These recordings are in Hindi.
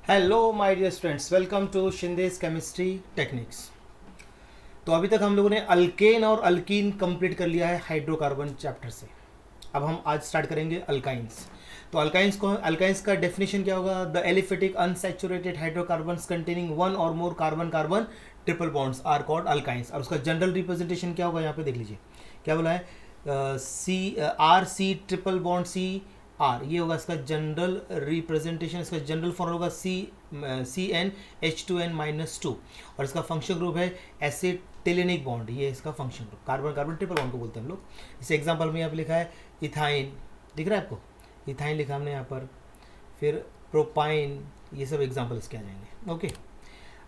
Hello my dear students, welcome to Shinde's chemistry techniques. तो अभी तक हम लोगों ने अल्केन और अल्कीन कंप्लीट कर लिया है हाइड्रोकार्बन चैप्टर से। अब हम आज स्टार्ट करेंगे अल्काइंस। तो अल्काइंस का डेफिनेशन क्या होगा? The aliphatic unsaturated hydrocarbons containing one और more carbon carbon triple bonds are called alkynes. और उसका जनरल रिप्रेजेंटेशन क्या होगा? यहाँ पे देख लीजिए क्या बोला है। C R C triple bond C R, ये होगा इसका जनरल रिप्रेजेंटेशन। इसका जनरल फॉर्म होगा CnH2n-2। और इसका फंक्शन ग्रुप है एसिटिलिनिक बॉन्ड, ये इसका function group. Carbon carbon triple bond को बोलते हैं हम लोग। इस एग्जांपल में यहाँ पे लिखा है इथाइन, दिख रहा है आपको? इथाइन लिखा हमने यहाँ पर। फिर प्रोपाइन, ये सब एग्जाम्पल इसके आ जाएंगे। ओके,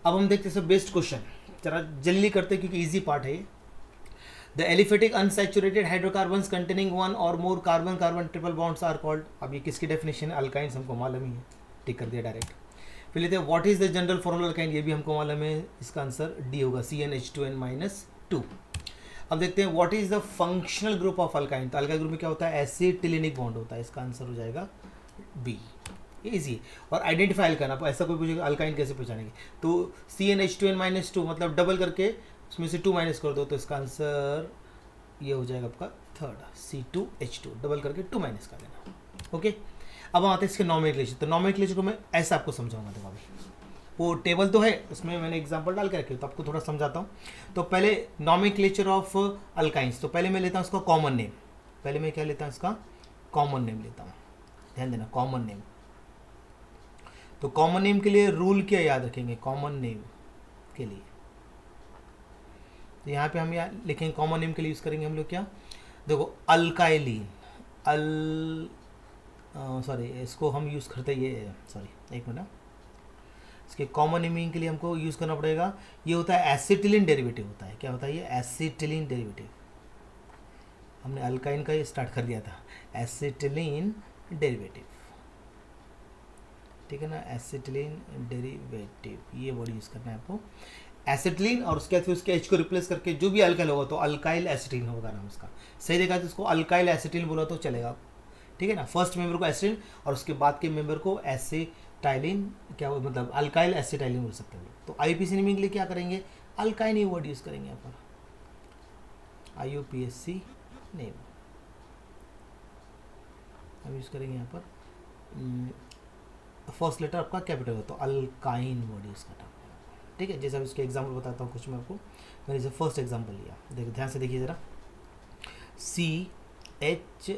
अब हम देखते हैं सब बेस्ट क्वेश्चन। जरा जल्दी करते हैं क्योंकि ईजी पार्ट है ये। The aliphatic unsaturated hydrocarbons containing one or more carbon carbon triple bonds are called. अब ये किसकी डेफिनेशन है? अल्काइंस, हमको मालूम ही है, टिक कर दिया डायरेक्ट। फिर लेते हैं what is the general formula alkyne, ये भी हमको मालूम है। इसका आंसर डी होगा, CnH2n-2। अब देखते हैं what is the functional group of alkyne. तो अल्काइल ग्रुप में क्या होता है? एसिटिलिनिक बॉन्ड होता है। इसका आंसर हो जाएगा बी। इजी है। और आइडेंटिफाई करना, आप ऐसा कोई पूछेगा अल्काइन कैसे पहचानेंगे, तो CnH2n-2 मतलब डबल करके उसमें से 2 माइनस कर दो, तो इसका आंसर ये हो जाएगा आपका थर्ड, C2H2। डबल करके 2 माइनस कर देना। ओके, अब हम आते हैं इसके नॉमेनक्लेचर। तो नॉमेनक्लेचर को मैं ऐसा आपको समझाऊंगा। देखो अभी वो टेबल तो है, उसमें मैंने एग्जांपल डाल के रखे, तो आपको थोड़ा समझाता हूँ। तो पहले नॉमेनक्लेचर ऑफ अल्काइंस, तो पहले मैं लेता हूँ उसका कॉमन नेम। पहले मैं क्या लेता हूँ? इसका कॉमन नेम लेता हूँ। ध्यान देना, कॉमन नेम। तो कॉमन नेम के लिए रूल क्या याद रखेंगे? कॉमन नेम के लिए तो यहाँ पे हम यहाँ लिखेंगे, कॉमन नेम के लिए यूज़ करेंगे हम लोग क्या? देखो अल्काइलिन, सॉरी इसको हम यूज़ करते ये, सॉरी एक मिनट, इसके कॉमन नेमिंग के लिए हमको यूज़ करना पड़ेगा। ये होता है एसिटिलिन डेरिवेटिव होता है। क्या होता है ये? Acetylene derivative. हमने अल्काइन का ये स्टार्ट कर दिया था, एसिटिलिन डेरिवेटिव, ठीक है ना? एसिटिलिन डेरिवेटिव, ये वर्ड यूज़ करना है आपको, एसिटिलीन। और उसके बाद फिर उसके एच को रिप्लेस करके जो भी अल्काइल होगा तो अल्काइल एसिटिलीन होगा नाम उसका। सही देखा तो इसको अल्काइल एसिटिलीन बोला तो चलेगा, ठीक है ना? फर्स्ट मेंबर को एसिटिलीन और उसके बाद के मेंबर को एसिटाइलिन, क्या मतलब अल्काइल एसिटाइलिन बोल सकते हैं। तो IUPAC नेमिंग के लिए क्या करेंगे? अल्काइन ही वर्ड यूज़ करेंगे यहाँ पर, IUPAC नेम हम यूज़ करेंगे यहाँ पर। फर्स्ट लेटर आपका कैपिटल हो तो अल्काइन वर्ड यूज़ करना, ठीक है? जैसे अब इसके एग्जाम्पल बताता हूँ कुछ मैं आपको। मैंने इसे फर्स्ट एग्जाम्पल लिया, देखिए ध्यान से देखिए ज़रा। CH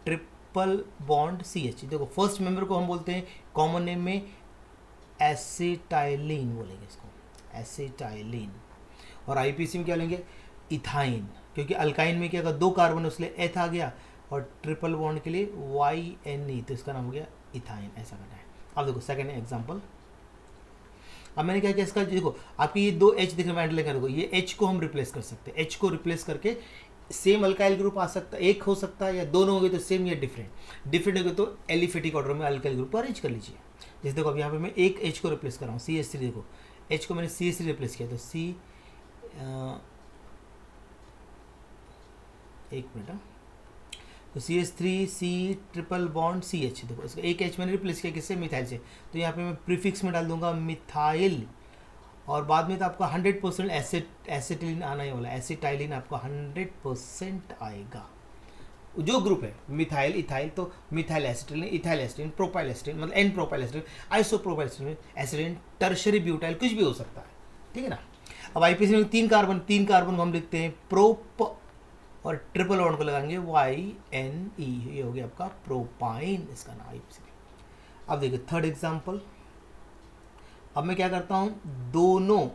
ट्रिपल बॉन्ड CH, देखो फर्स्ट मेंबर को हम बोलते हैं कॉमन नेम में एसिटाइलिन बोलेंगे इसको, एसिटाइलिन। और IUPAC में क्या लेंगे? इथाइन, क्योंकि अल्काइन में क्या, अगर 2 कार्बन इसलिए एथ आ गया, और ट्रिपल बॉन्ड के लिए YNE, तो इसका नाम हो गया इथाइन। ऐसा करना है। अब देखो सेकेंड एग्जाम्पल। अब मैंने क्या किया, इसका देखो आपकी ये 2 H दिख रहे हैं, देखो ये H को हम रिप्लेस कर सकते हैं। H को रिप्लेस करके सेम अल्काइल ग्रुप आ सकता है, एक हो सकता है, या दोनों हो गए तो सेम या डिफरेंट। डिफरेंट हो गए तो एलिफेटिक ऑर्डर में अल्काइल ग्रुप को अरेंज कर लीजिए। जैसे देखो अब यहाँ पे मैं एक H को रिप्लेस कर रहा हूँ, CH3। देखो H को मैंने CH3 रिप्लेस किया, तो एक मिनट, तो CH3C ट्रिपल बॉन्ड CH। देखो इसका एक H मैंने रिप्लेस किया किससे? मिथाइल से। तो यहाँ पे मैं प्रीफिक्स में डाल दूंगा मिथाइल, और बाद में तो आपका 100% एसिटिलीन आना ही वाला, एसिटाइलिन आपका 100% आएगा। जो ग्रुप है मिथाइल इथाइल, तो methyl acetylene, ethyl acetylene, propyl acetylene मतलब n propyl acetylene, isopropyl acetylene, tertiary butyl, कुछ भी हो सकता है, ठीक है ना? अब IUPAC में 3 कार्बन को हम लिखते हैं प्रोप, और ट्रिपल बॉन्ड को लगाएंगे YNE, ये हो गया आपका प्रोपाइन, इसका नाम IUPAC। अब देखिए थर्ड एग्जाम्पल। अब मैं क्या करता हूँ, दोनों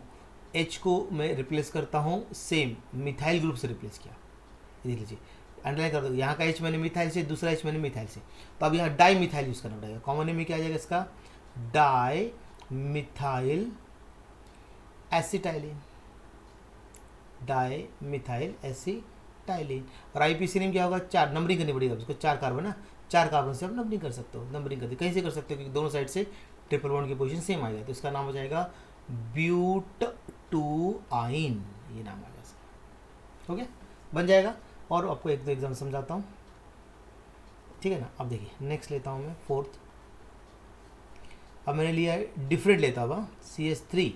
H को मैं रिप्लेस करता हूँ, सेम मिथाइल ग्रुप से रिप्लेस किया। देख लीजिए, अंडरलाइन कर दो, यहाँ का H मैंने मिथाइल से, दूसरा H मैंने मिथाइल से, तो अब यहाँ डाई मिथाइल यूज़ करना पड़ेगा। कॉमन नेम में क्या आ जाएगा इसका? Di methyl acetylene, di methyl acetylene. और IUPAC नेम क्या होगा? 4 नंबरिंग करनी पड़ेगी उसको, 4 कार्बन ना, 4 कार्बन से आप नंबरिंग कर सकते हो। नंबरिंग करते कहीं से कर सकते हो, क्योंकि दोनों साइड से ट्रिपल बॉन्ड की पोजीशन सेम आएगा, तो इसका नाम हो जाएगा ब्यूट-टू-आइन, ये नाम आएगा इसका। ओके, बन जाएगा। और आपको एक दो एग्जाम समझाता हूँ, ठीक है ना? अब देखिए नेक्स्ट लेता हूँ मैं फोर्थ। अब मैंने लिया डिफरेंट लेता हुआ CH3,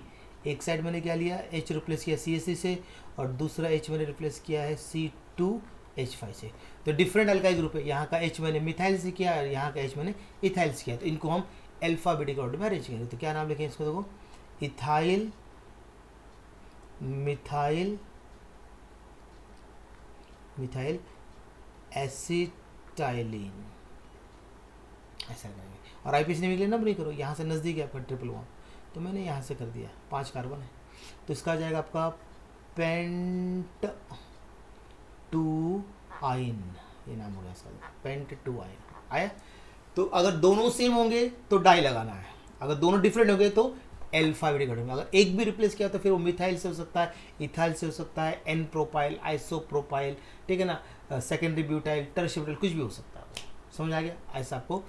एक साइड मैंने क्या लिया H रिप्लेस किया CH3 से, और दूसरा H मैंने रिप्लेस किया है C2H5 से। तो डिफरेंट अल्काइल ग्रुप है, यहाँ का H मैंने मिथाइल से किया और यहाँ का H मैंने इथाइल से किया, तो इनको हम अल्फाबेटिक ऑर्डर में अरेंज करेंगे। तो क्या नाम लिखें इसको, देखो इथाइल, मिथाइल, मिथाइल एसिटाइलिन, ऐसा करेंगे। और आईपीसी निकले नंबर नहीं करो, यहाँ से नज़दीक है आपका ट्रिपल बॉन्ड, तो मैंने यहाँ से कर दिया 5 कार्बन है, तो इसका आ जाएगा आपका पेंट टू आइन, ये नाम हो गया इसका, पेंट टू आइन आया। तो अगर दोनों सेम होंगे तो डाई लगाना है, अगर दोनों डिफरेंट होंगे तो अल्फाबेटिक ऑर्डर में। अगर एक भी रिप्लेस किया तो फिर वो मिथाइल से हो सकता है, इथाइल से हो सकता है, एन प्रोपाइल, आइसोप्रोपाइल, ठीक है ना, सेकेंडरी ब्यूटाइल, टर्शियरी ब्यूटाइल, कुछ भी हो सकता है। समझ आ गया ऐसा आपको?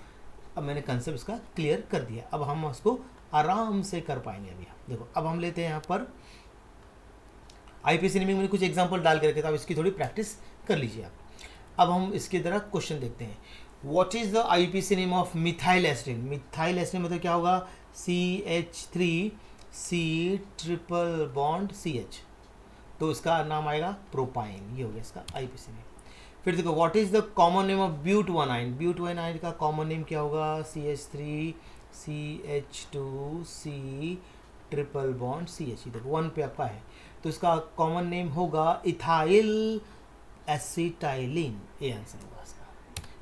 अब मैंने कंसेप्ट इसका क्लियर कर दिया, अब हम उसको आराम से कर पाएंगे। अभी देखो, अब हम लेते हैं यहाँ पर आईपीसी नेमिंग में कुछ एग्जांपल डाल के रखे, तो अब इसकी थोड़ी प्रैक्टिस कर लीजिए आप। अब हम इसकी तरह क्वेश्चन देखते हैं। What is the IUPAC name of methyl एस्टिन? मिथाइल एस्टिन मतलब क्या होगा, CH3C ट्रिपल बॉन्ड CH, तो इसका नाम आएगा प्रोपाइन, ये हो गया इसका आईपीसी नेम। फिर देखो, what is the common name of ब्यूटवानाइन? ब्यूटवानाइन का कॉमन नेम क्या होगा, CH3CH2C ट्रिपल बॉन्ड CH, देखो 1 पे आपका है, तो इसका कॉमन नेम होगा इथाइल एसिटाइलिन, ये आंसर होगा इसका।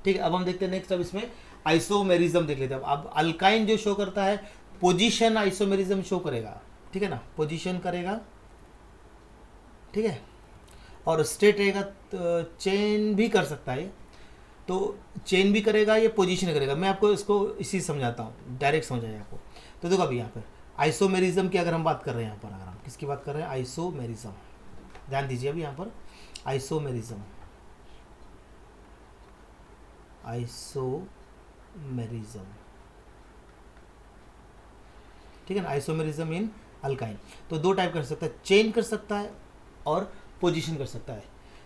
ठीक है, अब हम देखते हैं नेक्स्ट। अब इसमें आइसोमेरिज्म देख लेते हैं। अब अल्काइन जो शो करता है पोजीशन आइसोमेरिज्म शो करेगा, ठीक है ना, पोजीशन करेगा, ठीक है, और स्टेट रहेगा, तो चेन भी कर सकता है, तो चेन भी करेगा, ये पोजीशन करेगा। मैं आपको इसको इसी समझाता हूँ, डायरेक्ट समझ आएगा आपको। तो देखो अभी यहाँ पर आइसोमेरिज्म की अगर हम बात कर रहे हैं, यहाँ पर अगर हम किसकी बात कर रहे हैं, आइसोमेरिज्म, ध्यान दीजिए अभी यहाँ पर आइसोमेरिज्म, आइसोमेरिज्म, ठीक है ना, आइसोमेरिज्म इन अल्काइन। तो दो टाइप कर सकता है, चेन कर सकता है और पोजीशन कर सकता है।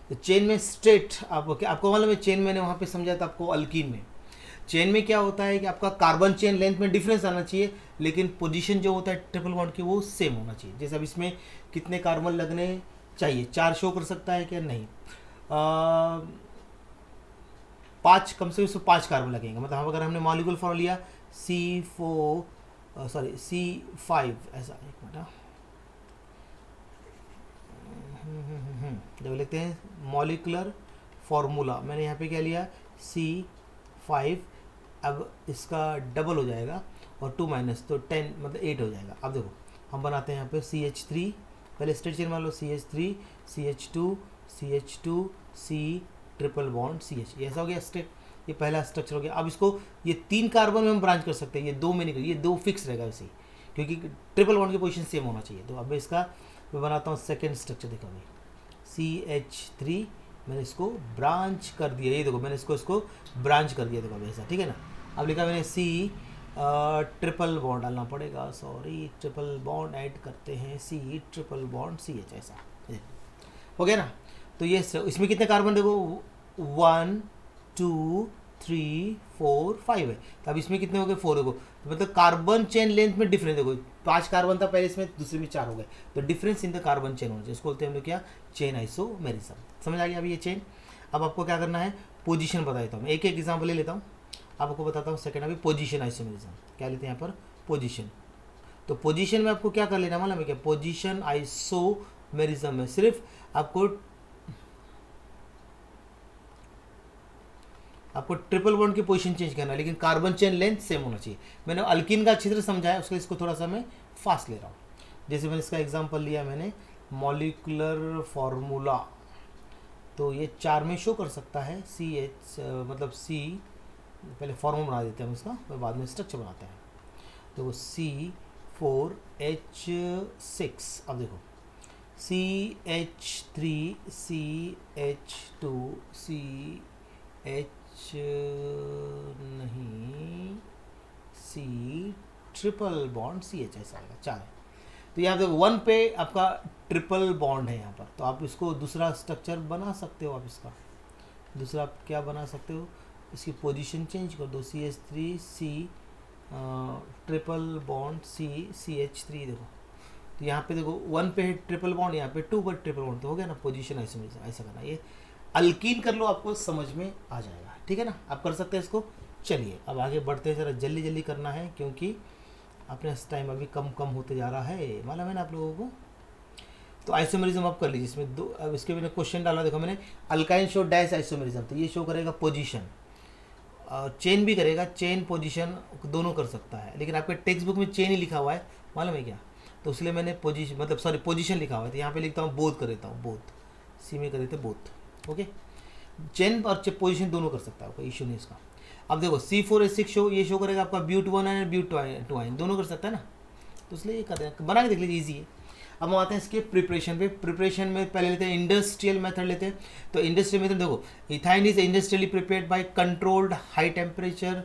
तो चेन में स्ट्रेट आपको मालूम है, चेन मैंने वहाँ पे समझा था आपको अल्कीन में। चेन में क्या होता है कि आपका कार्बन चेन लेंथ में डिफरेंस आना चाहिए, लेकिन पोजीशन जो होता है ट्रिपल बॉन्ड की वो सेम होना चाहिए। जैसे अब इसमें कितने कार्बन लगने चाहिए, 4 शो कर सकता है क्या, नहीं, 5, कम से कम 5 कार्बन लगेंगे। मतलब अगर हमने मॉलिक्यूल फॉर्म लिया C5, ऐसा, एक मिनट, जब लिखते हैं मॉलिकुलर फॉर्मूला, मैंने यहाँ पे क्या लिया C5, अब इसका डबल हो जाएगा और 2 माइनस तो 10 मतलब 8 हो जाएगा। अब देखो हम बनाते हैं यहाँ पे CH3, पहले स्ट्रेट चेन मान लो, CH3 CH2 CH2 C triple bond CH, ये ऐसा हो गया स्टेट, ये पहला स्ट्रक्चर हो गया। अब इसको ये 3 कार्बन में हम ब्रांच कर सकते हैं, ये 2 में नहीं, ये 2 फिक्स रहेगा वैसे ही, क्योंकि ट्रिपल बॉन्ड की पोजीशन सेम होना चाहिए। तो अब इसका मैं बनाता हूँ सेकेंड स्ट्रक्चर, देखो अभी CH3 मैंने इसको ब्रांच कर दिया, ये देखो मैंने इसको ब्रांच कर दिया, देखो अभी ऐसा, ठीक है ना। अब लिखा मैंने C ट्रिपल बॉन्ड डालना पड़ेगा, सॉरी, ट्रिपल बॉन्ड ऐड करते हैं, C ट्रिपल बॉन्ड CH, ऐसा हो गया ना। तो ये इसमें कितने कार्बन देखो, 1 2 3 4 5 है, तो अब इसमें कितने हो गए, 4 देखो, तो मतलब कार्बन चेन लेंथ में डिफरेंस देखो, 5 कार्बन था पहले इसमें, दूसरे में 4 हो गए, तो difference in the carbon chain होना चाहिए, इसको बोलते हैं हम लोग क्या, चेन आइसोमेरिज्म। समझ आ गया अभी ये चेन। अब आपको क्या करना है, पोजीशन बता देता हूँ, एक एक एग्जाम्पल ले लेता हूँ, आपको बताता हूँ सेकेंड। अभी पोजीशन आइसोमेरिज्म क्या लेते हैं यहाँ पर, पोजीशन। तो पोजीशन में आपको क्या कर लेना मालूम है क्या, पोजीशन आइसोमेरिज्म में सिर्फ आपको ट्रिपल बॉन्ड की पोजीशन चेंज करना है, लेकिन कार्बन चेन लेंथ सेम होना चाहिए। मैंने अल्किन का अच्छी तरह समझाया, उसके इसको थोड़ा सा मैं फास्ट ले रहा हूँ। जैसे मैंने इसका एग्जांपल लिया, मैंने मॉलिकुलर फार्मूला, तो ये 4 में शो कर सकता है, CH मतलब C, पहले फॉर्मूला बना देते हैं हम इसका, फिर बाद में स्ट्रक्चर बनाते हैं। तो C4H6, अब देखो CH3CH2CH नहीं, C ट्रिपल बॉन्ड CH, ऐसा आएगा 4 है। तो यहाँ देखो 1 पे आपका ट्रिपल बॉन्ड है यहाँ पर, तो आप इसको दूसरा स्ट्रक्चर बना सकते हो। आप इसका दूसरा आप क्या बना सकते हो, इसकी पोजीशन चेंज कर दो, CH3C ट्रिपल बॉन्ड CH3 देखो, तो यहाँ पे देखो 1 पे है ट्रिपल बॉन्ड, यहाँ पे 2 पर ट्रिपल बॉन्ड, तो हो गया ना पोजीशन आइसोमरिज्म। ऐसा करना, ये अल्कीन कर लो, आपको समझ में आ जाएगा, ठीक है ना, आप कर सकते हैं इसको। चलिए अब आगे बढ़ते हैं, ज़रा जल्दी जल्दी करना है क्योंकि अपने टाइम अभी कम कम होते जा रहा है, मालूम है ना आप लोगों को। तो आइसोमरिज्म आप कर लीजिए, इसमें दो, अब इसके मैंने क्वेश्चन डाला, देखो मैंने अल्काइन शो डैश आइसोमरिज्म, तो ये शो करेगा पोजीशन, और चेन भी करेगा, चेन पोजीशन दोनों कर सकता है, लेकिन आपके टेक्स्ट बुक में चेन ही लिखा हुआ है, मालूम है क्या, तो इसलिए मैंने पोजीशन मतलब सॉरी पोजीशन लिखा हुआ है, तो यहाँ पे लिखता हूँ बोथ कर देता हूँ, बोथ सी में कर देते बोथ, ओके। चेन और पोजीशन दोनों कर सकता है, कोई इशू नहीं इसका। अब देखो C4H6 शो, ये शो करेगा आपका ब्यूट 1 एंड ब्यूट 2 आयन, दोनों कर सकता है ना, तो इसलिए ये कर दें, बना के देख लीजिए, ईजी है। अब हम आते हैं इसके प्रिपरेशन पे। प्रिपरेशन में पहले लेते हैं इंडस्ट्रियल मेथड लेते हैं। तो इंडस्ट्रियल मेथड देखो, ethyne is industrially prepared by controlled high temperature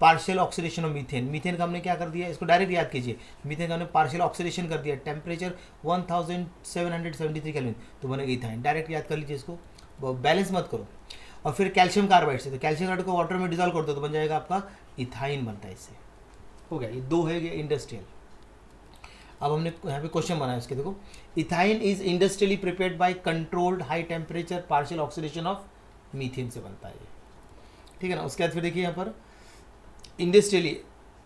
partial oxidation of methane. Methane का हमने क्या कर दिया, इसको डायरेक्ट याद कीजिए, मीथेन का हमने पार्शियल ऑक्सीडेशन कर दिया, टेम्परेचर 1773 केल्विन, तो बनेगा इथाइन, डायरेक्ट याद कर लीजिए इसको, बैलेंस मत करो। और फिर कैल्शियम कार्बाइड से, तो कैल्शियम कार्बाइड को वाटर में डिजॉल्व कर दो तो बन जाएगा आपका इथाइन बनता है इससे, हो गया, ये दो है ये इंडस्ट्रियल। अब हमने यहाँ पे क्वेश्चन बनाया इसके, देखो ethyne is industrially prepared by controlled high temperature partial oxidation of methane से बनता है ये, ठीक है ना। उसके बाद फिर देखिए यहाँ पर इंडस्ट्रियली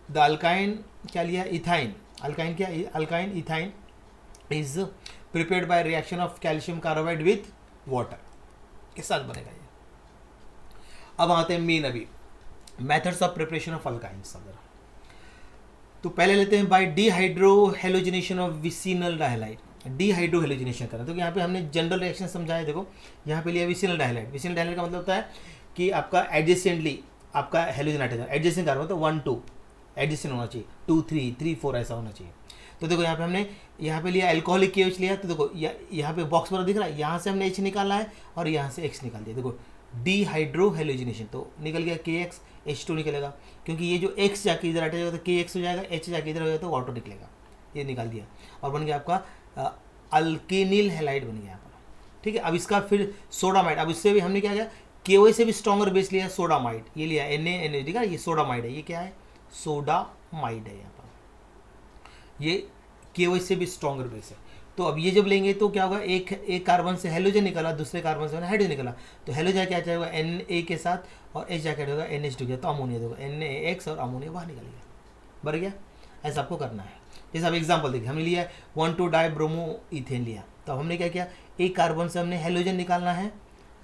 द अल्काइन क्या लिया, इथाइन, अल्काइन क्या, alkyne ethyne is prepared by reaction of calcium carbide with water के साथ बनेगा ये। अब आते हैं मेन अभी methods of preparation of alkynes. तो पहले लेते हैं by dehydrohalogenation of vicinal dihalide. Dehydrohalogenation करना, तो यहाँ पे हमने जनरल रिएक्शन समझाया, देखो यहाँ पे लिया विसिनल डायलाइट। विसिनल डायलाइट का मतलब होता है कि आपका एडजेसेंटली आपका हेलोजन एडजेसेंट कार्बन, तो 1 2 एडजेसेंट होना चाहिए, 2 3 3 4 ऐसा होना चाहिए। तो देखो यहाँ पे हमने यहाँ पे लिया अल्कोहलिक KOH लिया, तो देखो यहाँ पे बॉक्स पर दिख रहा है, यहाँ से हमने H निकाला है और यहाँ से X निकाल दिया, देखो डीहाइड्रोहेलोजिनेशन, तो निकल गया KX, H2 निकलेगा, क्योंकि ये जो X जाके इधर हट जाएगा तो KX हो जाएगा, H जाके इधर हो जाएगा तो वाटर निकलेगा, ये निकाल दिया और बन गया आपका अल्केनिल हैलाइड बन गया यहाँ पर, ठीक है। अब इसका फिर सोडामाइड, अब इससे भी हमने क्या किया, KOH से भी स्ट्रॉन्गर बेस लिया सोडामाइड, ये लिया Na, ठीक है, ये सोडामाइड है, ये क्या है सोडामाइड है यहाँ पर, ये KOH से भी स्ट्रॉन्गर बेस है। तो अब ये जब लेंगे तो क्या होगा, एक कार्बन से हेलोजन निकला, दूसरे कार्बन से हाइड्रोजन निकला, तो हेलोजन क्या जाएगा Na के साथ और H जाके होगा NH2 गया, तो अमोनिया देखो NaX और अमोनिया बाहर निकल गया, बढ़ गया। ऐसा आपको करना है। जैसे अब एग्जाम्पल देखिए, हमने लिया 1,2 डाइब्रोमो इथेन लिया, तो हमने क्या किया, एक कार्बन से हमने हेलोजन निकालना है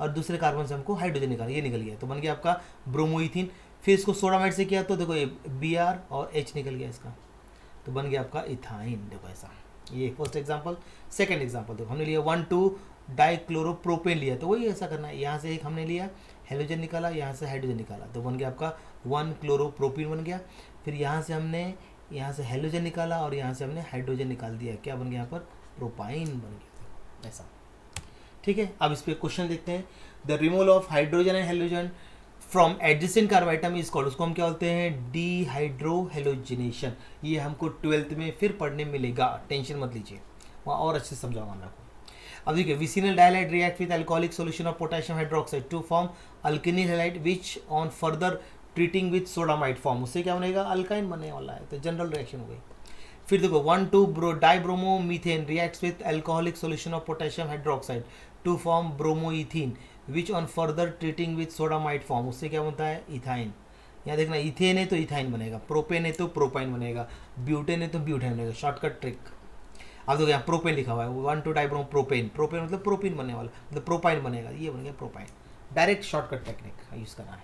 और दूसरे कार्बन से हमको हाइड्रोजन निकालना, ये निकल गया, तो बन गया आपका ब्रोमोइथीन। फिर इसको सोडामाइड से किया तो देखो ये Br और H निकल गया इसका, तो बन गया आपका इथाइन, देखो ऐसा। ये फर्स्ट एग्जांपल। सेकंड एग्जांपल देखो, हमने लिया 1,2 डाइक्लोरोप्रोपेन लिया, तो वही ऐसा करना है, यहाँ से एक हमने लिया हेलोजन निकाला, यहाँ से हाइड्रोजन निकाला, तो बन गया आपका 1 क्लोरोप्रोपीन बन गया। फिर यहाँ से हमने यहाँ से हेलोजन निकाला और यहाँ से हमने हाइड्रोजन निकाल दिया, क्या बन गया यहाँ पर प्रोपाइन बन गया, ऐसा, ठीक है। अब इस पर क्वेश्चन देखते हैं, the removal of hydrogen and halogen from adjacent carbon atom is called, उसको हम क्या बोलते हैं डीहाइड्रोहेलोजिनेशन। ये हमको 12th में फिर पढ़ने मिलेगा, टेंशन मत लीजिए, वहाँ और अच्छे से समझाऊंगा मैं आपको। अब देखिए, vicinal dihalide react with alcoholic solution of potassium hydroxide to form alkenyl halide which on further treating with sodamide form, उससे क्या बनेगा अल्काइन बनने वाला है, तो जनरल रिएक्शन हो गई। फिर देखो 1,2 dibromo methane reacts with alcoholic solution of potassium hydroxide to form bromoethene which on further treating with sodamide form, उससे क्या बनता है इथाइन। यहाँ देखना, इथेन है तो इथाइन बनेगा, प्रोपेन है तो प्रोपाइन बनेगा, ब्यूटेन है तो ब्यूटेन बनेगा, शॉर्टकट ट्रिक। अब देखो यहाँ प्रोपेन लिखा हुआ है, 1,2 डाइब्रोमो प्रोपेन, प्रोपेन मतलब प्रोपीन बनने वाला, मतलब प्रोपाइन बनेगा, ये बन गया propyne, direct shortcut technique use करना है,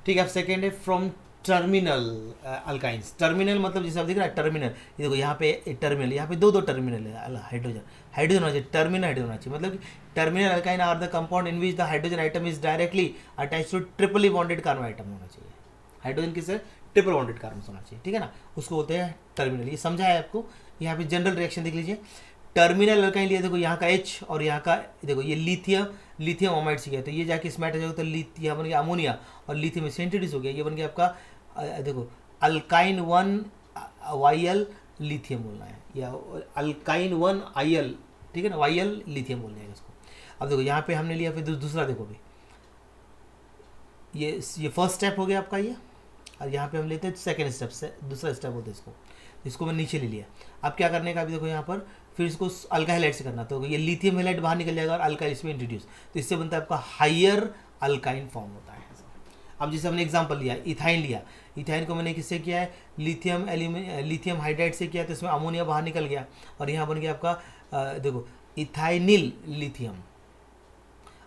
ठीक है। अब सेकेंड है फ्रॉम टर्मिनल अल्काइंस। टर्मिनल मतलब जैसे आप दिख रहा है टर्मिनल, ये देखो यहाँ पे टर्मिनल, यहाँ पे दो टर्मिनल है, हाइड्रोजन हाइड्रोजन होना चाहिए, टर्मिनल हाइड्रोजन होना चाहिए, मतलब terminal alkyne are the compound in which the hydrogen atom is directly attach to triply bonded carbon atom होना चाहिए, हाइड्रोजन किससे ट्रिपल बॉन्डेड कार्बन होना चाहिए, ठीक है ना, उसको बोलते हैं टर्मिनल। ये समझा है आपको। यहाँ पे जनरल रिएक्शन देख लीजिए, टर्मिनल अल्काइन लिया, देखो यहाँ का H और यहाँ का देखो ये लिथियम अमाइड से गया, तो ये जाके इसमें अटैच होगा, तो लिथियम बन गया अमोनिया और लिथियम सिंथेटिस हो गया, ये बन गया आपका देखो अल्काइन 1 लिथियम बोलना है, या अल्काइन 1 ठीक है ना, लिथियम बोलना है इसको। अब देखो यहाँ पे हमने लिया, फिर दूसरा देखो भी, ये फर्स्ट स्टेप हो गया आपका ये, और यहाँ पे हम लेते हैं सेकेंड स्टेप से, दूसरा स्टेप होता है इसको मैं नीचे ले लिया। अब क्या करने का, अभी देखो यहाँ पर फिर इसको अल्काइल हैलाइड से करना, तो ये लिथियम हैलाइड बाहर निकल जाएगा और अल्काइल इसमें इंट्रोड्यूस, तो इससे बनता है आपका हायर अल्काइन फॉर्म होता है। अब जैसे हमने एग्जांपल लिया, इथाइन लिया, इथाइन को मैंने किससे किया है, लिथियम हाइड्राइड से किया, तो इसमें अमोनिया बाहर निकल गया और यहाँ बन गया आपका देखो इथाइनिल लिथियम।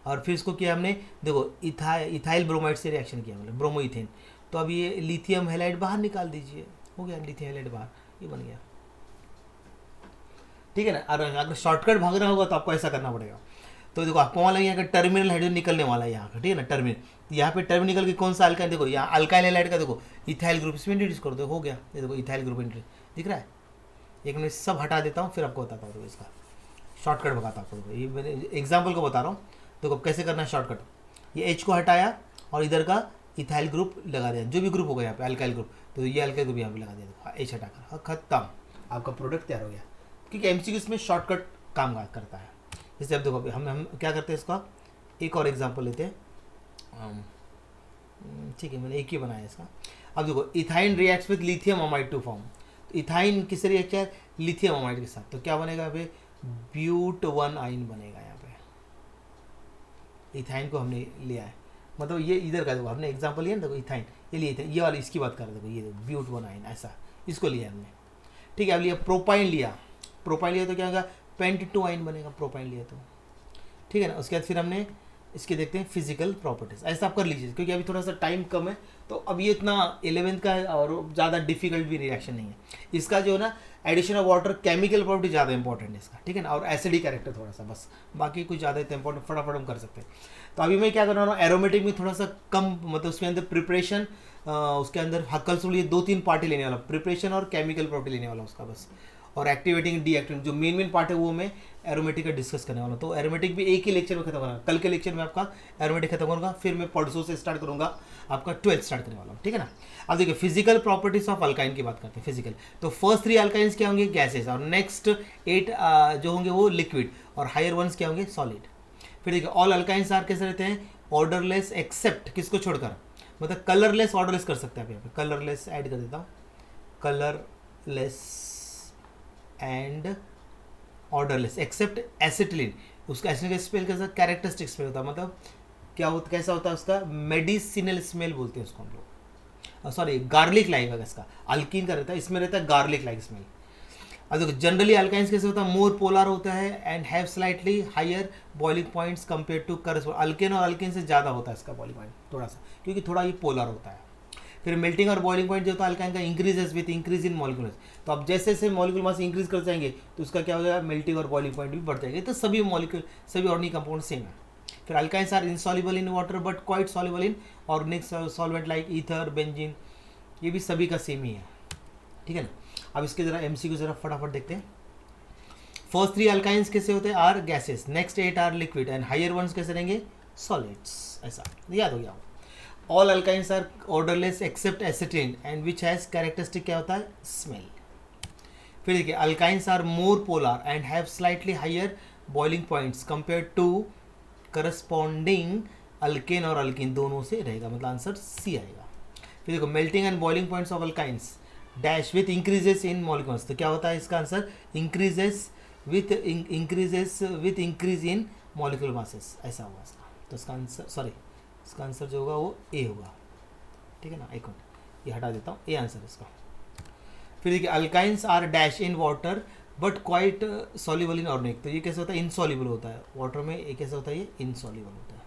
और फिर इसको किया हमने, देखो इथाइल ब्रोमाइड से रिएक्शन किया, मतलब ब्रोमोइथेन, तो अब ये लिथियम हैलाइड बाहर निकाल दीजिए, हो गया लिथियम हैलाइड बाहर, ये बन गया। ठीक है ना। और अगर शॉर्टकट भागना होगा तो आपको ऐसा करना पड़ेगा। तो देखो आपको वहाँ यहाँ का टर्मिनल हाइड्रोजन निकलने वाला है यहाँ का, ठीक है ना, टर्मिनल, यहाँ पे टर्मिनल निकल के कौन सा अल्काइल, देखो यहाँ अल्काइल हैलाइड का देखो इथाइल ग्रुप इसमें इंट्रोड्यूस कर दो, हो गया, ये देखो इथाइल ग्रुप इंट्रोड्यूस दिख रहा है। एक मैं सब हटा देता हूँ फिर आपको बताता हूँ, इसका शॉर्टकट बताता हूँ आपको, ये मैंने एग्जाम्पल को बता रहा हूँ। देखो कैसे करना है शॉर्टकट, ये एच को हटाया और इधर का इथाइल ग्रुप लगा दिया, जो भी ग्रुप होगा यहाँ पे अल्काइल ग्रुप, तो ये अल्काइल ग्रुप यहाँ पे लगा दिया, देखो एच हटाकर, हाँ खत्म, आपका प्रोडक्ट तैयार हो गया। क्योंकि एमसीक्यू इसमें शॉर्टकट काम करता है। जैसे अब देखो अभी हम क्या करते हैं, इसका एक और एग्जांपल लेते हैं, ठीक है, मैंने एक ही बनाया इसका। अब देखो ethyne reacts with lithium amide to form, तो इथाइन किससे रिएक्ट है, लिथियम अमाइड के साथ, तो क्या बनेगा यहाँ पे ब्यूट 1 आइन बनेगा। यहाँ पे इथाइन को हमने लिया है, मतलब ये इधर का देखो हमने एग्जाम्पल लिया ना, देखो इथाइन ये लिए थे, ये वाली इसकी बात कर रहे, देखो ये ब्यूट 1 आइन ऐसा, इसको लिया हमने। ठीक है, अब लिया प्रोपाइन लिया, प्रोपाइन लिया तो क्या होगा, पेंट 2 आइन बनेगा, प्रोपाइन लिया तो, ठीक है ना। उसके बाद फिर हमने इसके देखते हैं फिजिकल प्रॉपर्टीज, ऐसा आप कर लीजिए, क्योंकि अभी थोड़ा सा टाइम कम है, तो अब ये इतना 11th का है और ज़्यादा डिफिकल्ट भी रिएक्शन नहीं है। इसका जो है ना addition of water chemical property ज़्यादा इंपॉर्टेंट है इसका, ठीक है ना, और एसिडिक कैरेक्टर थोड़ा सा, बस बाकी कुछ ज़्यादा इतना इंपॉर्टेंट फटाफट हम कर सकते हैं। तो अभी मैं क्या कर रहा हूँ, एरोमेटिक में थोड़ा सा कम, मतलब उसके अंदर प्रिपरेशन, उसके अंदर हक्कल ये 2-3 पार्टी लेने वाला, प्रिपरेशन और केमिकल प्रॉपर्टी लेने वाला उसका बस, और एक्टिवेटिंग डीएक्टिवेटिंग जो मेन पार्ट है वो मैं एरोमेटिक का डिस्कस करने वाला हूँ। तो एरोमेटिक भी एक ही लेक्चर में खत्म होगा, कल के लेक्चर में आपका एरोमेटिक खत्म होगा, फिर मैं परसों से स्टार्ट करूँगा आपका 12th स्टार्ट करने वाला हूँ, ठीक है ना। अब देखिए फिजिकल प्रॉपर्टीज ऑफ अल्काइन की बात करते हैं। फिजिकल तो फर्स्ट 3 अल्काइंस क्या होंगे, गैसेस, और नेक्स्ट 8 जो होंगे वो लिक्विड, और हायर वंस क्या होंगे, सॉलिड। फिर देखिए ऑल अल्काइंस आर कैसे रहते हैं, ऑर्डरलेस एक्सेप्ट किसको छोड़कर, मतलब कलरलेस ऑर्डरलेस कर सकते हैं। आप यहाँ पे कलरलेस ऐड कर देता हूँ, colourless and odourless except acetylene, उसका एसिटिलीन का स्मेल कैसा, कैरेक्टरिस्टिक स्मेल होता है, मतलब क्या होता, कैसा होता है उसका, मेडिसिनल स्मेल बोलते हैं उसको हम लोग, सॉरी गार्लिक लाइक है इसका, अल्कीन का रहता है, इसमें रहता है गार्लिक लाइक स्मेल। अब देखो जनरली अल्काइंस कैसे होता है, मोर पोलर होता है and have slightly higher boiling points compare to correspond, alkane और अल्कीन से ज़्यादा होता है इसका बॉइलिंग पॉइंट थोड़ा सा, क्योंकि थोड़ा ये पोलर होता है। फिर मेल्टिंग और बॉइलिंग पॉइंट जो होता है अल्काइन का increases with increase in molecule mass, तो अब जैसे जैसे मॉलिक्यूल मास इंक्रीज कर जाएंगे तो उसका क्या हो जाएगा, मेल्टिंग और बॉइलिंग पॉइंट भी बढ़ जाएंगे। तो सभी मॉलिक्यूल, सभी ऑर्गेनिक कंपाउंड सेम है। फिर alkynes are insoluble in water but quite soluble in organic solvent like ether, benzene, ये भी सभी का सेम ही है, ठीक है ना। अब इसके जरा एमसीक्यू जरा फटाफट देखते हैं। फर्स्ट 3 अल्काइंस कैसे होते हैं, are gases, next 8 are liquid and higher ones कैसे रहेंगे, सॉलिड्स, ऐसा याद हो गया। All alkynes are odourless except acetylene and which has characteristic क्या होता है, स्मेल। फिर देखिए alkynes are more polar and have slightly higher boiling points compare to corresponding alkane और अल्कीन, दोनों से रहेगा, मतलब आंसर सी आएगा। फिर देखो melting and boiling points of alkynes dash with increases in molecules, तो क्या होता है इसका answer, increases with increase in molecular masses, ऐसा होगा इसका। तो इसका आंसर, सॉरी इसका आंसर जो होगा वो ए होगा, ठीक है ना। एक मिनट ये हटा देता हूँ, ए आंसर इसका। फिर देखिए alkynes are dash in water but quite soluble in organic, तो ये कैसे होता है, इनसॉल्युबल होता है वाटर में, ये कैसे होता है, ये इनसॉल्युबल होता है,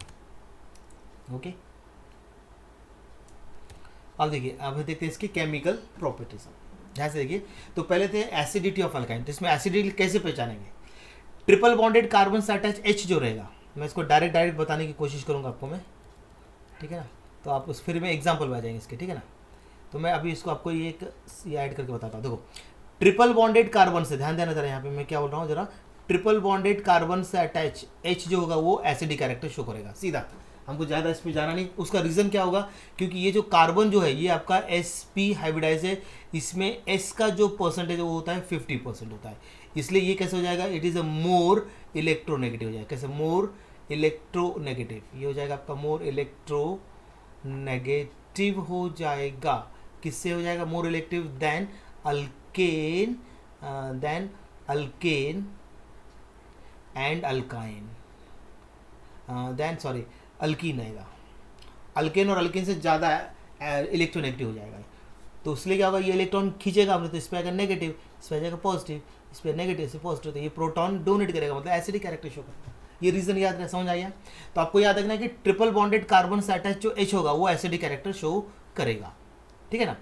ओके। अब देखिए अब देखते हैं इसकी केमिकल प्रॉपर्टीज, ध्यान से देखिए। तो पहले थे एसिडिटी ऑफ अल्काइन, तो इसमें एसिडिटी कैसे पहचानेंगे, ट्रिपल बॉन्डेड कार्बन से अटैच H जो रहेगा, मैं इसको डायरेक्ट बताने की कोशिश करूँगा आपको मैं, ठीक है ना। तो आप उस फिर में एग्जाम्पल में आ जाएंगे इसके, ठीक है ना। तो मैं अभी इसको आपको ये ऐड करके बताता हूँ। देखो ट्रिपल बॉन्डेड कार्बन से, ध्यान देना जरा, यहाँ पे मैं क्या बोल रहा हूँ जरा, ट्रिपल बॉन्डेड कार्बन से अटैच H जो होगा वो एसिडिक कैरेक्टर शो करेगा सीधा, हमको ज़्यादा इसमें जाना नहीं। उसका रीज़न क्या होगा, क्योंकि ये जो कार्बन जो है ये आपका sp हाइब्रिडाइज है, इसमें S का जो परसेंटेज वो होता है 50% होता है, इसलिए ये कैसे हो जाएगा, it is a more electronegative हो जाएगा, कैसे, मोर इलेक्ट्रोनेगेटिव, ये हो जाएगा आपका मोर इलेक्ट्रोनेगेटिव हो जाएगा, किससे हो जाएगा, more reactive than alkane, and alkyne, than sorry alkene आएगा, अल्केन और अल्कीन से ज़्यादा इलेक्ट्रोनेगेटिव हो जाएगा। तो इसलिए क्या होगा, ये इलेक्ट्रॉन खींचेगा हमने, तो इस पर आएगा नेगेटिव, इस पर आ जाएगा पॉजिटिव, इस पर नेगेटिव से पॉजिटिव, तो ये प्रोटॉन डोनेट करेगा, मतलब एसिडिक कैरेक्टर शो करेगा। ये रीजन याद रहे, समझ आया। तो आपको याद रखना है कि ट्रिपल बॉन्डेड कार्बन से अटैच जो H होगा वो एसिडिक कैरेक्टर शो करेगा, ठीक है ना।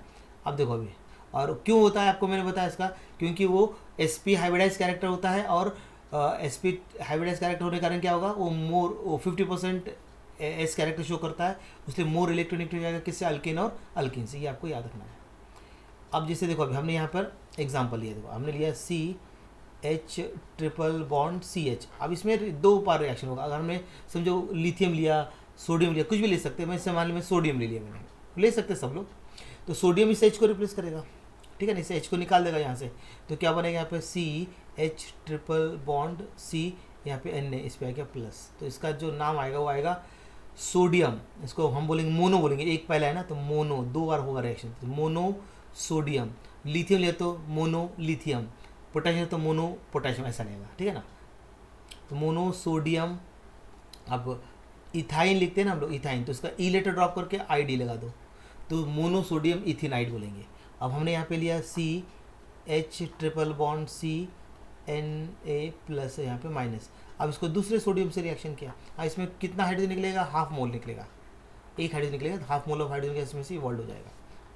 अब देखो अभी, और क्यों होता है आपको मैंने बताया इसका, क्योंकि वो sp हाइब्रिडाइज कैरेक्टर होता है, और sp हाइब्रिडाइज कैरेक्टर होने के कारण क्या होगा, वो 50% एस कैरेक्टर शो करता है, इसलिए मोर इलेक्ट्रोनेगेटिव हो जाएगा किससे, अल्केन और अल्कीन से। ये आपको याद रखना है। अब जैसे देखो अभी हमने यहाँ पर एग्जांपल लिया, देखो हमने लिया CH ट्रिपल बॉन्ड CH। अब इसमें दो बार रिएक्शन होगा। अगर हमने समझो लिथियम लिया, सोडियम लिया, कुछ भी ले सकते हैं, मैं इससे मान ली मैं सोडियम ले लिया, मैंने ले सकते सब लोग, तो सोडियम इस H को रिप्लेस करेगा, ठीक है ना, इसे H को निकाल देगा यहाँ से, तो क्या बनेगा यहाँ पे CH ट्रिपल बॉन्ड C, यहाँ पे Na, इस पर आएगा प्लस, तो इसका जो नाम आएगा वो आएगा सोडियम। इसको हम बोलेंगे मोनो बोलेंगे, एक पहला है ना, तो मोनो, दो बार होगा रिएक्शन, तो मोनो सोडियम। लिथियम लिया तो मोनो लिथियम, पोटेशियम तो मोनो पोटेशियम, ऐसा रहेगा, ठीक है ना। तो मोनो सोडियम, अब इथाइन लिखते हैं ना हम लोग, इथाइन, तो इसका ई लेटर ड्रॉप करके ID लगा दो, तो मोनो सोडियम इथिनाइड बोलेंगे। अब हमने यहाँ पे लिया CH triple bond Na plus यहाँ पे माइनस। अब इसको दूसरे सोडियम से रिएक्शन किया, अब इसमें कितना हाइड्रोजन निकलेगा, हाफ मोल निकलेगा, एक हाइड्रोजन निकलेगा, तो half mole of hydrogen gas में से इवॉल्व हो जाएगा।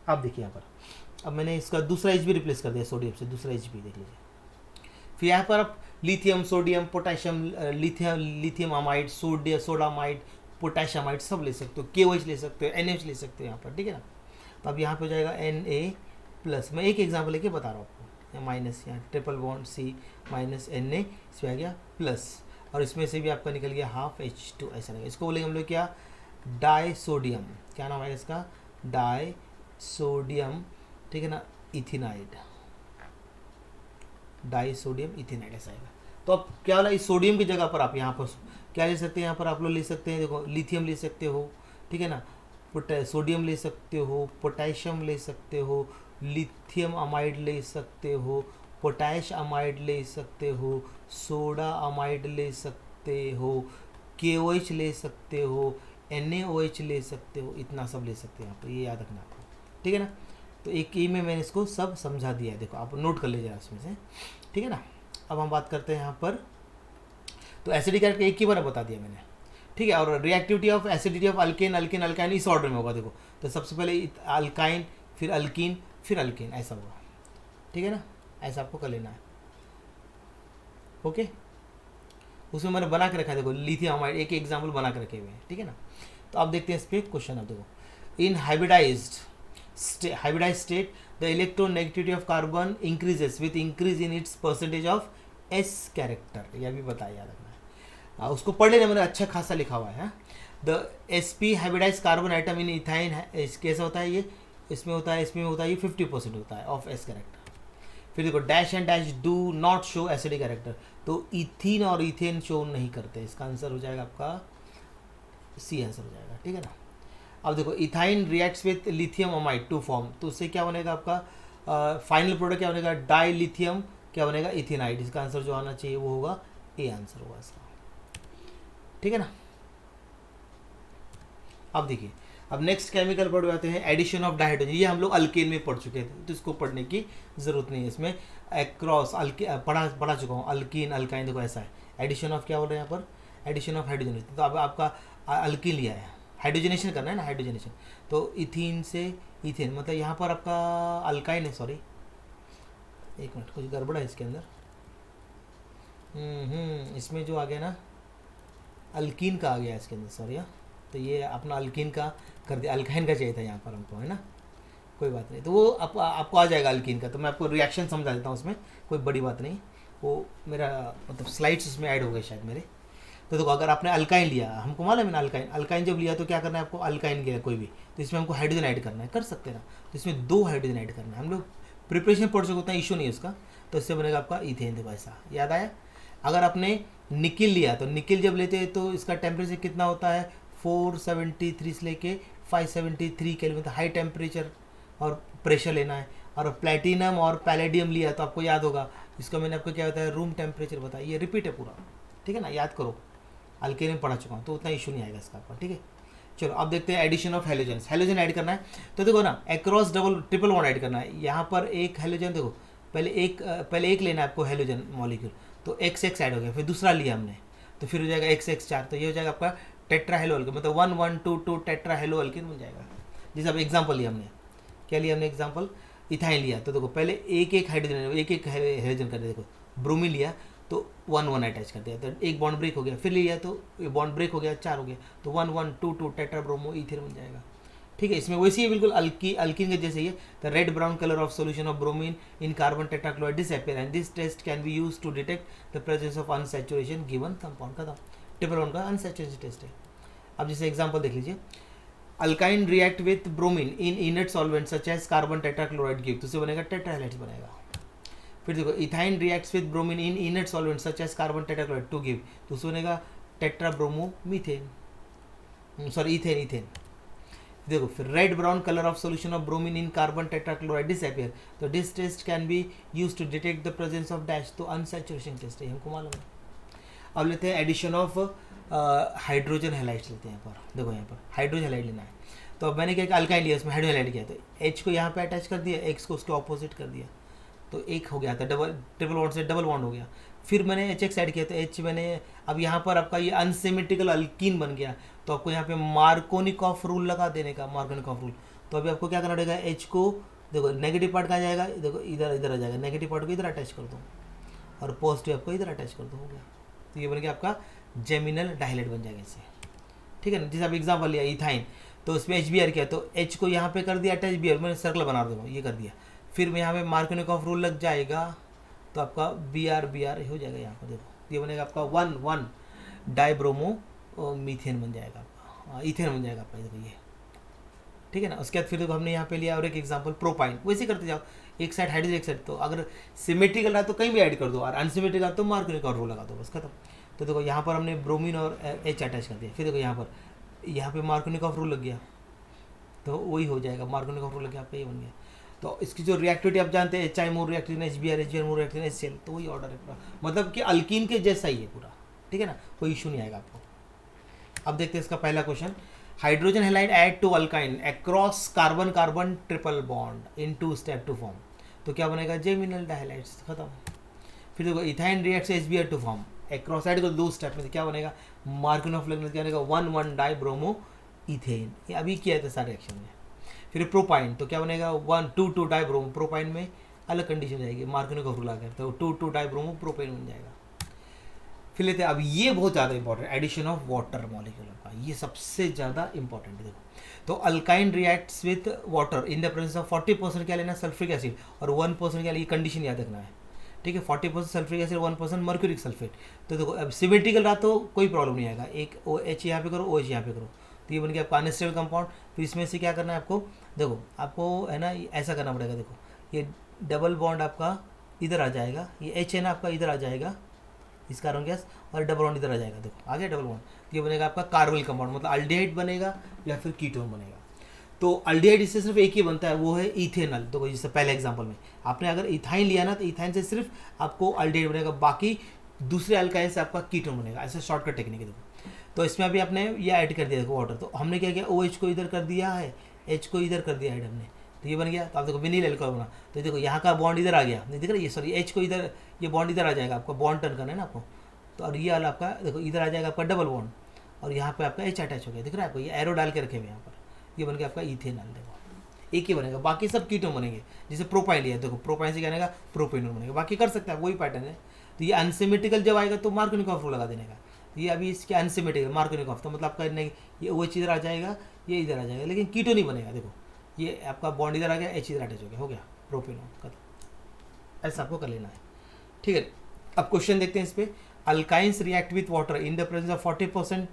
अब देखिए यहाँ पर, अब मैंने इसका दूसरा H भी रिप्लेस कर दिया सोडियम से, दूसरा H भी देख लीजिए। फिर यहाँ पर आप lithium, sodium, potassium, lithium amide, sodamide, पोटेशियमाइड सब ले सकते हो, KOH ले सकते हो, NH ले सकते हो यहाँ पर, ठीक है ना। तो अब यहाँ पे हो जाएगा Na प्लस, मैं एक एग्जाम्पल लेके बता रहा हूँ आपको, माइनस यहाँ triple bond C minus Na, इसमें आ गया प्लस, और इसमें से भी आपका निकल गया हाफ H2, ऐसा नहीं। इसको बोलेंगे हम लोग क्या, डाई सोडियम, क्या नाम आएगा इसका, डाई सोडियम, ठीक है ना, इथिनाइड, डाई सोडियम इथिनाइड ऐसा आएगा। तो अब क्या वाला, इस सोडियम की जगह पर आप यहाँ पर क्या ले सकते हैं, यहाँ पर आप लोग ले सकते हैं, देखो लिथियम ले सकते हो, ठीक है ना, सोडियम ले सकते हो, पोटेशियम ले सकते हो, लिथियम अमाइड ले सकते हो, पोटैश अमाइड ले सकते हो, सोडा अमाइड ले सकते हो, KOH ले सकते हो, NaOH ले सकते हो, इतना सब ले सकते हैं यहाँ पर, ये याद रखना आपको, ठीक है ना। तो एक ई में मैंने इसको सब समझा दिया है, देखो आप नोट कर लीजिए इसमें से, ठीक है ना। अब हम बात करते हैं यहाँ पर, तो एसिडिक कैरेक्टर एक ही बार बता दिया मैंने, ठीक है। और reactivity of acidity of alkane, alkane, alkyne इस ऑर्डर में होगा, देखो तो सबसे पहले अल्काइन, फिर अल्कीन, फिर अल्केन, ऐसा होगा, ठीक है ना, ऐसा आपको कर लेना है, ओके। उसमें मैंने बना के रखा है, देखो लिथियम अमाइड, एक एग्जाम्पल बना के रखे हुए हैं, ठीक है ना। तो आप देखते हैं इस पर क्वेश्चन, अब देखो, इन hybridised state the electronegativity of carbon increases with increase in its percentage of S character, यह भी बताया, याद रखना है। उसको पढ़ लेना, मैंने अच्छा खासा लिखा हुआ है। The sp hybridize carbon atom in ethyne कैसा होता है, ये इसमें होता है, इसमें होता है, ये 50% होता है ऑफ S कैरेक्टर। फिर देखो dash and dash do not show acidic character, तो इथीन और इथेन शो नहीं करते, इसका आंसर हो जाएगा आपका C आंसर हो जाएगा, ठीक है ना। अब देखो ethyne reacts with lithium amide to form, तो उससे क्या बनेगा आपका फाइनल प्रोडक्ट क्या बनेगा, डाई लिथियम क्या बनेगा, इथेनाइड। इसका आंसर जो आना चाहिए वो होगा A आंसर होगा इसका, ठीक है ना। अब देखिए, अब नेक्स्ट केमिकल पढ़ जाते हैं, एडिशन ऑफ डाइहाइड्रोजन। ये हम लोग अल्केन में पढ़ चुके थे, तो इसको पढ़ने की जरूरत नहीं है, इसमें अक्रॉस पढ़ा चुका हूँ, अल्कीन अल्काइन, देखो ऐसा है। एडिशन ऑफ क्या बोल रहे हैं यहाँ पर, एडिशन ऑफ हाइड्रोजन, तो अब आपका अल्कीन लिया है, हाइड्रोजनेशन करना है ना, हाइड्रोजनेशन, तो इथीन से इथेन, मतलब यहाँ पर आपका अल्काइन है, सॉरी एक मिनट, कुछ गड़बड़ा है इसके अंदर, इसमें जो आ गया ना अल्कीन का आ गया इसके अंदर, सॉरी। तो ये अपना अल्कीन का कर दिया, अल्काइन का चाहिए था यहाँ पर हमको, है ना, कोई बात नहीं। तो वो आपको आ जाएगा अल्कीन का, तो मैं आपको रिएक्शन समझा देता हूँ, उसमें कोई बड़ी बात नहीं, वो मेरा मतलब स्लाइड्स उसमें ऐड हो गए शायद मेरे। तो देखो अगर आपने अल्काइन लिया, हमको मालूम है ना, अल्काइन जब लिया तो क्या करना है आपको, अल्काइन लिया कोई भी, तो इसमें हमको हाइड्रोजन ऐड करना है, कर सकते हैं ना, तो इसमें 2 हाइड्रोजन ऐड करना है, हम लोग प्रिपरेशन पढ़ सकते हैं, इशू नहीं है उसका। तो इससे बनेगा आपका इथेन, देखो ऐसा याद आया। अगर आपने निकिल लिया, तो निकिल जब लेते हैं तो इसका टेम्परेचर कितना होता है, 473 से लेके 573 केल्विन, हाई टेम्परेचर, और प्रेशर लेना है। और प्लेटिनम और पैलेडियम लिया तो आपको याद होगा, इसका मैंने आपको क्या होता है रूम टेम्परेचर बताया, ये रिपीट है पूरा, ठीक है ना, याद करो, अल्केन में पढ़ा चुका हूँ तो उतना इशू नहीं आएगा इसका आपका, ठीक है। चलो अब देखते हैं addition of halogen. Halogen add करना है तो देखो ना, across double triple bond add करना है। यहाँ पर एक हेलोजन देखो, पहले एक लेना है आपको हेलोजन मॉलिक्यूल, तो XX ऐड हो गया, फिर दूसरा लिया हमने तो फिर हो जाएगा XX 4, तो ये हो जाएगा आपका टेट्रा हेलो अल्केन, मतलब 1 1 2 2 टेट्रा हेलो अल्केन बन जाएगा। जैसे अब एग्जाम्पल लिया हमने, क्या लिया हमने एग्जाम्पल, इथाइन लिया तो देखो पहले एक हाइड्रोजन एक हेलोजन कर दिया, देखो ब्रोमीन लिया तो 1 1 अटैच कर दिया तो एक बॉन्ड ब्रेक हो गया, फिर लिया तो बॉन्ड ब्रेक हो गया 4 हो गया, तो 1 1 2 2 टेट्रा ब्रोमो ईथर बन जाएगा, ठीक है। इसमें वैसे ही बिल्कुल अल्किन के जैसे ही है। The red brown colour of solution of bromine in carbon tetrachloride disappear and this test can be use to detect the presence of unsaturation given compound. खत्म, ट्रिपल बॉन्ड का अनसैचुरेशन टेस्ट है। अब जैसे एग्जांपल देख लीजिए, alkyne react with bromine in inert solvent such as carbon tetrachloride give, तो उससे बनेगा टेट्राहेलाइड्स बनेगा। फिर देखो ethyne reacts with bromine in inert solvent such as carbon tetrachloride to give, तो उससे बनेगा tetra bromo methane, sorry ethane. देखो फिर red brown colour of solution of bromine in carbon tetrachloride disappear, तो this test can be use to detect the presence of dash, तो अनसैचुरेशन टेस्ट है, हमको मालूम है। अब लेते हैं एडिशन ऑफ हाइड्रोजन हैलाइड्स लेते हैं। यहाँ पर देखो, यहाँ पर हाइड्रोजन हैलाइड लेना है, तो अब मैंने क्या अल्काइन लिया, उसमें हाइड्रोजन हैलाइड किया, तो H को यहाँ पे अटैच कर दिया, X को उसके ऑपोजिट कर दिया, तो एक हो गया था डबल, ट्रिपल बॉन्ड से डबल बॉन्ड हो गया। फिर मैंने HX ऐड किया तो H मैंने, अब यहाँ पर आपका ये अनसिमेट्रिकल अल्कीन बन गया, तो आपको यहाँ पे मार्कोनिकॉफ रूल लगा देने का, मार्कोनिकॉफ रूल। तो अभी आपको क्या करना पड़ेगा, H को देखो नेगेटिव पार्ट कहाँ जाएगा, देखो इधर आ जाएगा, नेगेटिव पार्ट को इधर अटैच कर दो और पॉजिटिव आपको इधर अटैच कर दो, हो गया। तो ये बन गया आपका जेमिनल डाइलेट बन जाएगा इससे, ठीक है ना। जैसे आप एग्जाम्पल लिया इथाइन, तो उसमें HBr किया, तो H को यहाँ पे कर दिया अटैच, Br मैंने सर्कल बना दूँगा, ये कर दिया। फिर मैं यहाँ पे मार्कोनिकॉफ रूल लग जाएगा, तो आपका Br हो जाएगा यहाँ पर, देखो ये बनेगा आपका 1 1 डाइब्रोमो मीथेन बन जाएगा आपका, इथेन बन जाएगा आपका, देखो ये, ठीक है ना। उसके बाद फिर देखो हमने यहाँ पे लिया और एक एग्जाम्पल प्रोपाइन, वैसे करते जाओ, एक साइड हाइड्रोजन एक साइड, तो अगर सिमेट्रिकल रहा तो कहीं भी ऐड कर दो और अनसिमेट्रिकल तो मार्कोनिकॉफ रूल लगा दो, बस खत्म। तो देखो यहाँ पर हमने ब्रोमीन और H अटैच कर दिया, फिर देखो यहाँ पे मार्कोनिकॉफ रूल लग गया, तो वही हो जाएगा, मार्कोनिकॉफ रूल लग गया आपका, ये बन गया। तो इसकी जो रिएक्टिविटी आप जानते हैं, HI more reactive HBr more reactive HCl, तो वही ऑर्डर है पूरा, मतलब कि अल्कीन के जैसा ही है पूरा, ठीक है ना, कोई इशू नहीं आएगा आपको। अब देखते हैं इसका पहला question, hydrogen halide add to alkyne across carbon carbon triple bond in 2 step to form, तो क्या बनेगा जेमिनल डाइहाइड्स, खत्म। फिर देखो ethyne reacts HBr to form across side को 2 स्टेप में, क्या बनेगा मार्कोनिकॉफ लगने, क्या बनेगा 1 1 डाइब्रोमो इथेन, ये अभी किया था सारे रिएक्शन में। फिर प्रोपाइन, तो क्या बनेगा 1 2 2 डाइब्रोमो, प्रोपाइन में अलग कंडीशन जाएगी, मार्कोनिकॉफ रूल आ गया, तो 2 2 डाइब्रोमो प्रोपाइन बन जाएगा। फिर लेते हैं अब ये बहुत ज़्यादा important, addition of water molecule का, ये सबसे ज़्यादा इंपॉर्टेंट है। देखो तो alkyne reacts with water in the presence of 40% क्या लेना सल्फ्रिक एसिड और 1% क्या, ये कंडीशन याद रखना है, ठीक है। 40% सल्फ्रिक एसिड 1% मर्क्यूरिक सल्फेट, तो देखो अब सिमेट्रिकल रहा तो कोई प्रॉब्लम नहीं आएगा, एक OH यहाँ पे करो, OH यहाँ पे करो, तो ये बन गया आपका अनस्टेबल कंपाउंड। फिर इसमें से क्या करना है आपको, देखो आपको है ना ऐसा करना पड़ेगा, देखो ये डबल बॉन्ड आपका इधर आ जाएगा, ये H है ना आपका इधर आ जाएगा इस कार्बन गैस, और डबल बॉन्ड इधर आ जाएगा, देखो आ गया डबल बॉन्ड, ये बनेगा आपका कार्बल कंपाउंड, मतलब अल्डिहाइड बनेगा या फिर कीटोन बनेगा। तो अल्डिहाइड इससे सिर्फ एक ही बनता है, वो है इथेनॉल। तो जैसे पहले एग्जांपल में आपने अगर इथाइन लिया ना, तो इथाइन से सिर्फ आपको अल्डिहाइड बनेगा, बाकी दूसरे अल्काइन से आपका कीटोन बनेगा, ऐसा शॉर्टकट टेक्निक है। देखो तो इसमें अभी आपने ये ऐड कर दिया, देखो वाटर, तो हमने क्या किया OH को इधर कर दिया है, H को इधर कर दिया ऐड हमने, तो ये बन गया। तो आप देखो विनील एल्कोहल बना, तो देखो यहाँ का बॉन्ड इधर आ गया, नहीं दिख रहा, ये सॉरी H को इधर, ये बॉन्ड इधर आ जाएगा, आपको बॉन्ड टर्न करना है ना आपको, तो और ये वाला आपका देखो इधर आ जाएगा आपका डबल बॉन्ड, और यहाँ पे आपका H अटैच हो गया, दिख रहा है आपको, ये एरो डाल के रखे हुए यहाँ पर, ये बन गया आपका इथेनॉल। देखो एक ही बनेगा, बाकी सब कीटोन बनेंगे। जैसे प्रोपाइन लिया, देखो प्रोपाइन से क्या बनेगा प्रोपेनोन बनेगा, बाकी कर सकते हैं, वही पैटर्न है। तो ये अनसिमेट्रिकल जब आएगा तो मार्कोनिकॉफ रूल लगा देने का, तो ये अभी इसके अनसिमेट्रिकल मार्कोनिकॉफ, तो मतलब आपका नहीं, ये OH इधर आ जाएगा, ये इधर आ जाएगा, लेकिन कीटोन नहीं बनेगा। देखो ये आपका बॉन्ड इधर आ गया, H इधर अटैच हो गया प्रोपेनोन का, ऐसा आपको कर लेना है, ठीक है। अब क्वेश्चन देखते हैं इस पर, alkynes react with water in the presence of 40%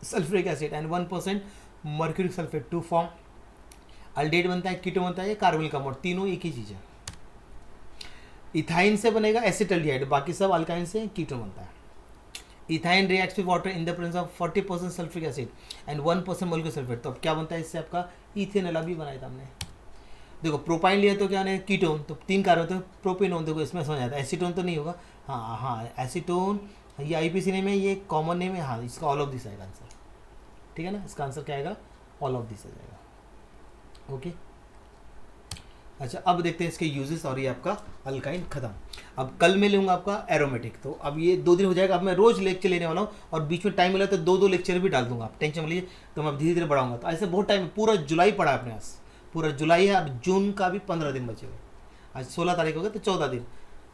sulphuric acid and 1% mercuric sulphate to form aldehyde बनता है, कीटोन बनता है, कार्बोनिल कंपाउंड, तीनों एक ही चीज़ है। इथाइन से बनेगा एसिटल्डिहाइड, बाकी सब अल्काइन से कीटोन बनता है। Ethyne reacts with water in the presence of 40% sulphuric acid and 1% mercuric sulphate, तो अब क्या बनता है इससे आपका इथेनॉल, अभी बनाया था हमने। देखो प्रोपाइन लिया तो क्या है कीटोन, तो 3 कार्बन तो प्रोपेनोन, देखो इसमें समझ आता है। एसीटोन तो नहीं होगा, हाँ हाँ एसीटोन, ये आईपीसी नेम है, ये कॉमन नेम है, हाँ इसका ऑल ऑफ दिस आएगा आंसर, ठीक है ना, इसका आंसर क्या आएगा, ऑल ऑफ दिस आ जाएगा। ओके अच्छा, अब देखते हैं इसके यूजेस, और ये आपका अल्काइन खत्म। अब कल मैं लूँगा आपका एरोमेटिक, तो अब ये 2 दिन हो जाएगा। अब मैं रोज लेक्चर लेने वाला हूँ, और बीच में टाइम मिला तो 2-2 लेक्चर भी डाल दूंगा, आप टेंशन मत लीजिए, तो मैं धीरे धीरे बढ़ाऊंगा। तो ऐसे बहुत टाइम, पूरा जुलाई पड़ा है अपने पास, पूरा जुलाई है, और जून का भी 15 दिन बचे हुए। आज 16 तारीख हो गया, तो 14 दिन,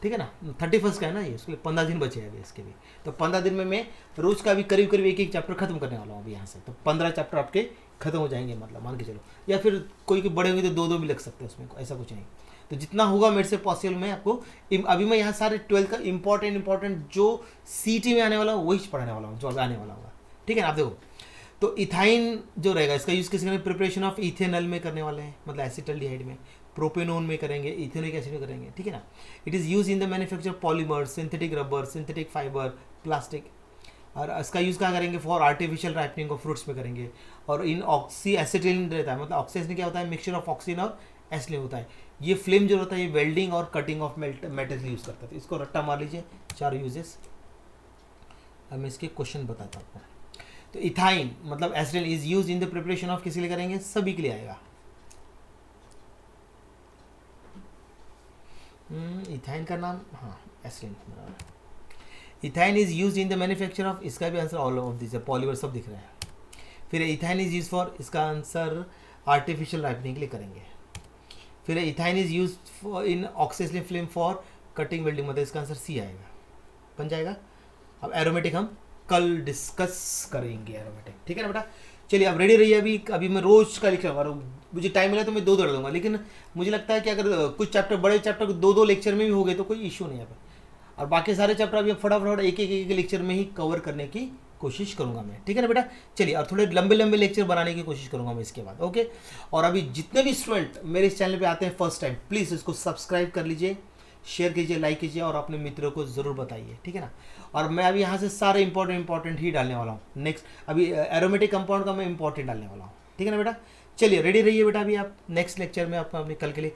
ठीक है ना, 31 का है ना ये, इसके 15 दिन बचे हैं अभी इसके भी। तो 15 दिन में मैं रोज का भी करीब करीब एक चैप्टर खत्म करने वाला हूँ अभी यहाँ से। तो 15 चैप्टर आपके खत्म हो जाएंगे, मतलब मान के चलो, या फिर कोई के बड़े होंगे तो 2-2 भी लग सकते हैं उसमें, ऐसा कुछ नहीं। तो जितना होगा मेरे से पॉसिबल मैं आपको, अभी मैं यहाँ सारे 12 का इंपॉर्टेंट जो सीटी में आने वाला हूँ वही पढ़ाने वाला हूँ, जो अभी आने वाला होगा, ठीक है ना। आप देखो, तो इथाइन जो रहेगा इसका यूज़ किसी प्रिपरेशन ऑफ इथेनॉल में करने वाले हैं, मतलब एसिटल्डिहाइड में, प्रोपेनोन में करेंगे, इथेनोइक एसिड में करेंगे, ठीक है ना। It is use in the manufacture polymer, synthetic rubber, synthetic fibre, plastic. और इसका यूज़ कहाँ करेंगे, for artificial ripening of fruits में करेंगे। और इन ऑक्सी एसिटिलीन रहता है, मतलब ऑक्सीजन क्या होता है, मिक्सचर ऑफ ऑक्सीजन और एसिटिलीन होता है। ये फ्लेम जो होता है ये वेल्डिंग और कटिंग ऑफ मेटल यूज़ करता है। इसको रट्टा मार लीजिए, 4 यूजेस। अब मैं इसके क्वेश्चन बताता हूँ आपको। तो इथाइन मतलब acetylene is use in the preparation of, किसी लिए करेंगे, सभी के लिए आएगा। इथाइन का नाम, हाँ acetylene. Ethyne is use in the manufacture of, इसका भी आंसर ऑल ऑफ दिस है, पॉलीमर सब दिख रहे हैं। फिर इथाइन इज यूज फॉर, इसका आंसर आर्टिफिशियल राइपनिंग के लिए करेंगे। फिर ethyne is use in oxygen flame for cutting welding, मतलब इसका आंसर सी आएगा, बन जाएगा। अब एरोमेटिक हम कल डिस्कस करेंगे, एरोमेटिक, ठीक है ना बेटा। चलिए अब रेडी रहिए। अभी मैं रोज का लिख रहा हूँ, मुझे टाइम मिला तो मैं 2 दूंगा, लेकिन मुझे लगता है कि अगर कुछ चैप्टर, बड़े चैप्टर 2-2 लेक्चर में भी हो गए तो कोई इशू नहीं है। और बाकी सारे चैप्टर अभी फटाफट एक लेक्चर में ही कवर करने की कोशिश करूंगा मैं, ठीक है ना बेटा। चलिए, और थोड़े लंबे लंबे लेक्चर बनाने की कोशिश करूंगा मैं इसके बाद, ओके। और अभी जितने भी स्टूडेंट मेरे इस चैनल पे आते हैं फर्स्ट टाइम, प्लीज़ इसको सब्सक्राइब कर लीजिए, शेयर कीजिए, लाइक कीजिए, और अपने मित्रों को ज़रूर बताइए, ठीक है ना। और मैं अभी यहाँ से सारे इंपॉर्टेंट ही डालने वाला हूँ। नेक्स्ट अभी एरोमेटिक कंपाउंड का मैं इंपॉर्टेंट डालने वाला हूँ, ठीक है ना बेटा। चलिए रेडी रहिए बेटा, अभी आप नेक्स्ट लेक्चर में आपको अपने कल के लिए